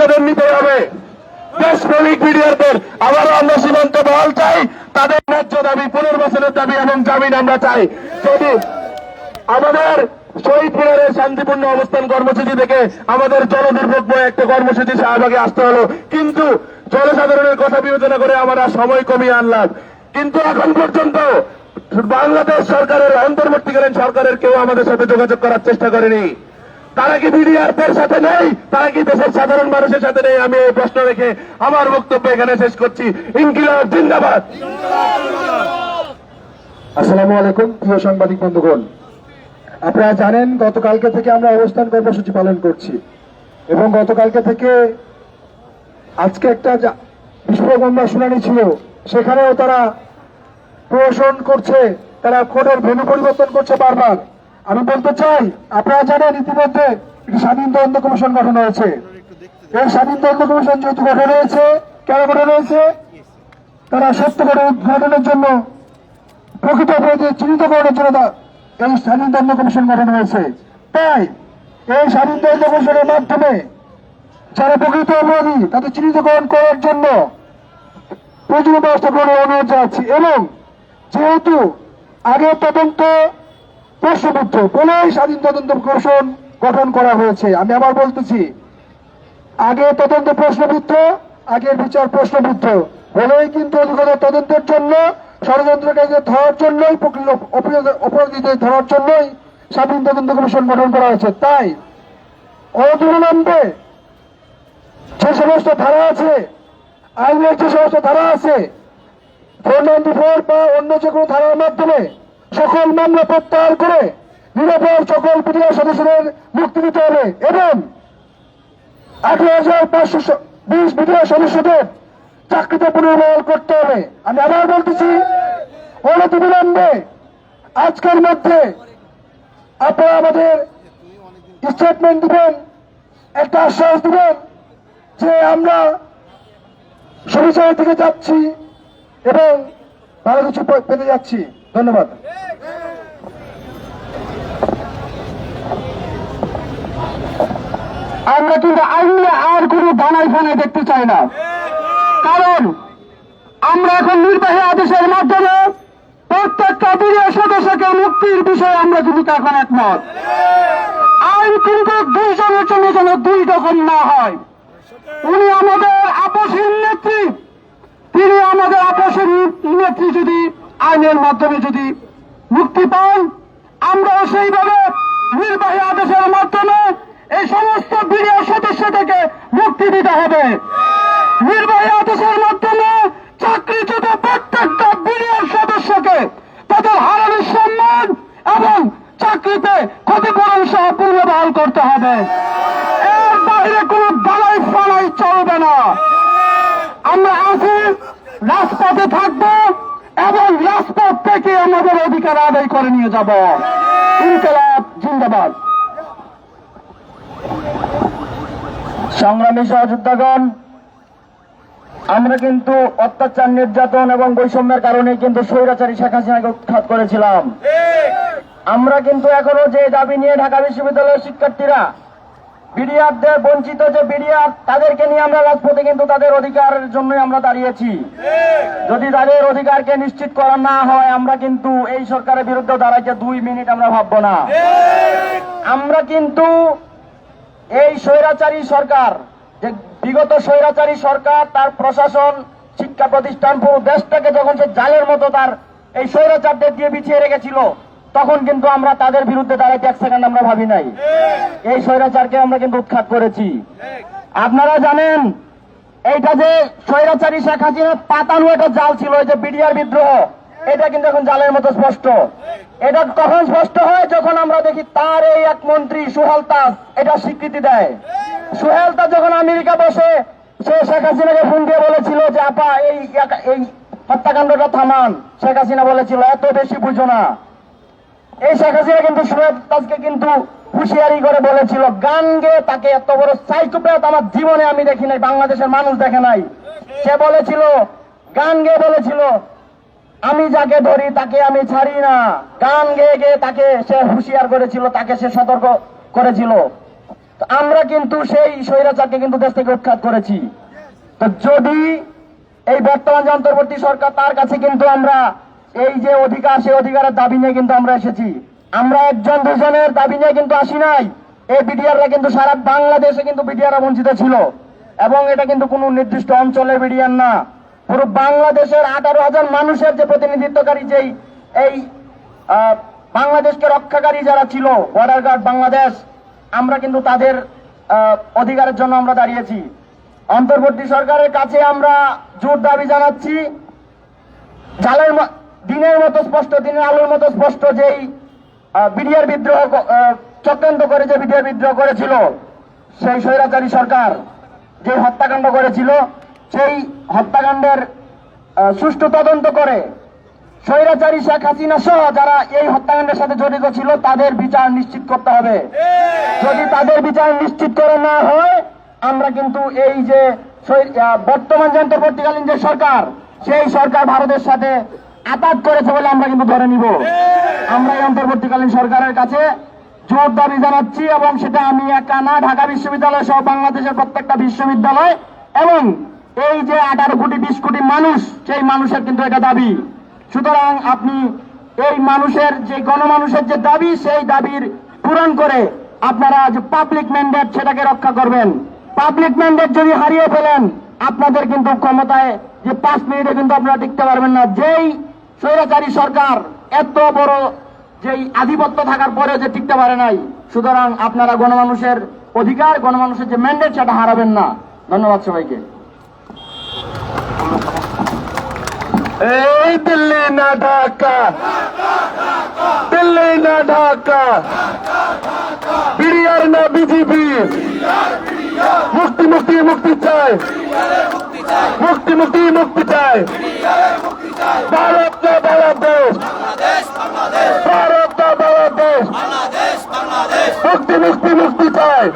সংশোধন নিতে হবে। দেশপ্রেমিক বিডিআরদের আবারও আমরা সীমান্ত বহাল চাই, তাদের ন্যায্য দাবি, পুনর্বাসনের দাবি এবং জামিন আমরা চাই। যদি আমাদের শহীদ মিনারের শান্তিপূর্ণ অবস্থান কর্মসূচি থেকে আমাদের জনদুর্ভোগ বয়ে একটা কর্মসূচি শাহবাগে আসতে হলো, কিন্তু জনসাধারণের কথা বিবেচনা করে আমরা সময় কমিয়ে আনলাম। কিন্তু এখন পর্যন্ত বাংলাদেশ সরকারের, অন্তর্বর্তীকালীন সরকারের কেউ আমাদের সাথে যোগাযোগ করার চেষ্টা করেনি। তারা কি বিডিআরদের সাথে নেই? তারা কি দেশের সাধারণ মানুষের সাথে নেই? আমি এই প্রশ্ন রেখে আমার বক্তব্য এখানে শেষ করছি। ইনকিলাব জিন্দাবাদ। আসসালামু আলাইকুম প্রিয় সাংবাদিক বন্ধুগণ, আপনারা জানেন গতকালকে থেকে আমরা অবস্থান কর্মসূচি পালন করছি এবং গতকালকে থেকে আজকে একটা বিস্ফোরক শুনানি ছিল, সেখানেও তারা প্রহসন করছে, তারা কোর্টের ভেন্যু পরিবর্তন করছে বারবার। আমি বলতে চাই, আপনারা জানেন ইতিমধ্যে একটি স্বাধীন তদন্ত কমিশন গঠন হয়েছে। এই স্বাধীন তদন্ত কমিশন যেহেতু গঠন হয়েছে, কেন গঠন হয়েছে? তারা সত্য করে উদ্ঘাটনের জন্য, প্রকৃত অপরাধী চিহ্নিতকরণের জন্য এই স্বাধীন তদন্ত কমিশন গঠন হয়েছে। তাই এই স্বাধীন তদন্ত কমিশনের মাধ্যমে যারা প্রকৃত অপরাধী তাদের চিহ্নিতকরণ করার জন্য প্রয়োজনীয় ব্যবস্থা গ্রহণের অনুরোধ জানাচ্ছি। এবং যেহেতু আগের তদন্ত প্রশ্নবুদ্ধ বলেই স্বাধীন তদন্ত কমিশন গঠন করা হয়েছে, আমি আবার বলতেছি, আগে তদন্ত প্রশ্নবুদ্ধ, আগের বিচার প্রশ্নবুদ্ধ বলেই কিন্তু অধিকতর তদন্তের জন্য, ষড়যন্ত্রকারীদের ধরার জন্যই, অপরাধীদের ধরার জন্যই স্বাধীন তদন্ত কমিশন গঠন করা হয়েছে। তাই অবিলম্বে যে সমস্ত ধারা আছে, আইনের যে সমস্ত ধারা আছে, 494 বা অন্য যে কোনো ধারার মাধ্যমে সকল মামলা প্রত্যাহার করে নিরাপদ সকল বিডিআর সদস্যদের মুক্তি দিতে হবে এবং 18,520 বিডিআর সদস্যদের চাকরিতে পুনর্বহাল করতে হবে। আমি আবার বলতেছি, অনতিবিলম্বে আজকের মধ্যে আপনারা আমাদের স্টেটমেন্ট দিবেন, একটা আশ্বাস দিবেন যে আমরা সুবিচারের দিকে যাচ্ছি এবং ভালো কিছু পেতে যাচ্ছি। ধন্যবাদ। আমরা কিন্তু আইনে আর কোন দানাই ফানাই দেখতে চাই না, কারণ আমরা এখন নির্বাহী আদেশের মাধ্যমে প্রত্যেকটা বিডিআর সদস্যকে মুক্তির বিষয়ে আমরা কিন্তু এখন একমত। আইন কিন্তু দুইজনের জন্য যেন দুই রকম না হয়। উনি আমাদের আপসহীন নেত্রী, তিনি আমাদের আপসহীন নেত্রী যদি আইনের মাধ্যমে যদি মুক্তি পান, আমরাও সেইভাবে নির্বাহী আদেশের মাধ্যমে এই সমস্ত বিডিআর সদস্য থেকে মুক্তি দিতে হবে। নির্বাহী আদেশের মাধ্যমে চাকরিচ্যুত প্রত্যেকটা বিডিআর সদস্যকে তাদের হারানোর সম্মান এবং চাকরিতে ক্ষতিপূরণ সহ পুনর্বহাল করতে হবে। এর বাইরে কোন দালাই ফালাই চলবে না। আমরা আছি, রাজপথে থাকবো এবং রাজপথ থেকে আমাদের অধিকার আদায় করে নিয়ে যাব। ইনকিলাব জিন্দাবাদ। সংগ্রামী সহযোদ্ধাগণ, আমরা কিন্তু অত্যাচার, নির্যাতন এবং বৈষম্যের কারণে কিন্তু স্বৈরাচারী শেখ হাসিনাকে উৎখাত করেছিলাম। আমরা কিন্তু এখনো যে দাবি নিয়ে ঢাকা বিশ্ববিদ্যালয়ের শিক্ষার্থীরা বিডিআরদের বঞ্চিত যে বিডিআর, তাদেরকে নিয়ে আমরা রাজপথে কিন্তু তাদের অধিকারের জন্যই আমরা দাঁড়িয়েছি। যদি তাদের অধিকারকে নিশ্চিত করা না হয়, আমরা কিন্তু এই সরকারের বিরুদ্ধে দাঁড়াইতে 2 মিনিট আমরা ভাববো না। আমরা কিন্তু এই স্বৈরাচারী সরকার, যে বিগত স্বৈরাচারী সরকার, তার প্রশাসন, শিক্ষা প্রতিষ্ঠান, পুরো দেশটাকে যখন সে জালের মতো তার এই স্বৈরাচারদের দিয়ে বিছিয়ে রেখেছিল, তখন কিন্তু আমরা তাদের বিরুদ্ধে দাঁড়াইতে 1 সেকেন্ড আমরা ভাবি নাই। এই স্বৈরাচারকে আমরা কিন্তু উৎখাত করেছি। আপনারা জানেন, এইটা যে স্বৈরাচারী শেখ হাসিনা পাতানো একটা জাল ছিল, এই যে বিডিআর বিদ্রোহ, এটা কিন্তু এখন জালের মতো স্পষ্ট। এটা কখন স্পষ্ট হয়? যখন আমরা দেখি তার এই এক মন্ত্রী সুহেল তাজ এটা স্বীকৃতি দেয়। সুহেল তাজ যখন আমেরিকা বসে, সে শেখ হাসিনাকে ফোন দিয়ে বলেছিল যে আপা এই হত্যাকাণ্ডটা থামান। শেখ হাসিনা বলেছিল এত বেশি বুঝো না। এই শেখ হাসিনা কিন্তু সুহেল তাজকে কিন্তু হুঁশিয়ারি করে বলেছিল, গান গেয়ে তাকে এত বড় সাইকোপ্যাথ আমার জীবনে আমি দেখি নাই, বাংলাদেশের মানুষ দেখে নাই। সে বলেছিল, গান গেয়ে বলেছিল, আমি যাকে ধরি তাকে আমি ছাড়ি না। গান গেয়ে গেয়ে তাকে সে হুঁশিয়ার করেছিল, তাকে সে সতর্ক করেছিল। তো আমরা কিন্তু সেই স্বৈরাচারকে কিন্তু দেশ থেকে উৎখাত করেছি। তো যদি এই বর্তমান যে অন্তর্বর্তী সরকার, তার কাছে কিন্তু আমরা এই যে অধিকার, সেই অধিকারের দাবি নিয়ে কিন্তু আমরা এসেছি। আমরা একজন দুজনের দাবি নিয়ে কিন্তু আসি নাই। এই বিডিআররা কিন্তু সারা বাংলাদেশে কিন্তু বিডিআররা বঞ্চিত ছিল, এবং এটা কিন্তু কোনো নির্দিষ্ট অঞ্চলের বিডিআর না, পুরো বাংলাদেশের 18,000 মানুষের যে প্রতিনিধিত্বকারী যেই এই বাংলাদেশকে রক্ষাকারী যারা ছিল, বর্ডার গার্ড বাংলাদেশ, আমরা কিন্তু তাদের অধিকারের জন্য আমরা দাঁড়িয়েছি। অন্তর্বর্তী সরকারের কাছে আমরা জোর দাবি জানাচ্ছি, দিনের মতো স্পষ্ট, দিনের আলোর মতো স্পষ্ট যেই বিডিআর বিদ্রোহ চক্রান্ত করে, যে বিডিআর বিদ্রোহ করেছিল, সেই স্বৈরাচারী সরকার যে হত্যাকাণ্ড করেছিল, সেই হত্যাকাণ্ডের সুষ্ঠু তদন্ত করে স্বৈরাচারী শেখ হাসিনা সহ যারা এই হত্যাকাণ্ডের সাথে জড়িত ছিল তাদের বিচার নিশ্চিত করতে হবে। যদি তাদের বিচার নিশ্চিত করে না হয়, আমরা কিন্তু এই যে বর্তমান যে অন্তর্বর্তীকালীন যে সরকার, সেই সরকার ভারতের সাথে আঘাত করেছে বলে আমরা কিন্তু ধরে নিব। আমরা এই অন্তর্বর্তীকালীন সরকারের কাছে জোর দাবি জানাচ্ছি, এবং সেটা আমি একা না, ঢাকা বিশ্ববিদ্যালয় সহ বাংলাদেশের প্রত্যেকটা বিশ্ববিদ্যালয় এবং এই যে 18 কোটি 20 কোটি মানুষ, সেই মানুষের কিন্তু এটা দাবি। সুতরাং আপনি এই মানুষের যে গণমানুষের যে দাবি, সেই দাবির পূরণ করে আপনারা যে পাবলিক ম্যান্ডেট, সেটাকে রক্ষা করবেন। পাবলিক ম্যান্ডেট যদি হারিয়ে ফেলেন, আপনাদের কিন্তু ক্ষমতায় যে 5 মিনিটে কিন্তু আপনারা টিকতে পারবেন না। যেই স্বৈরাচারী সরকার এত বড় যেই আধিপত্য থাকার পরেও যে টিকতে পারে নাই, সুতরাং আপনারা গণমানুষের অধিকার, গণমানুষের যে ম্যান্ডেট, সেটা হারাবেন না। ধন্যবাদ সবাইকে। এই দিল্লি না ঢাকা, দিল্লি না ঢাকা, বিডিআর না বিজেপি, মুক্তি মুক্তি মুক্তি চাই, মুক্তি মুক্তি মুক্তি চাই। ভারত না বাংলাদেশ, ভারত না বাংলাদেশ, মুক্তি মুক্তি মুক্তি চাই।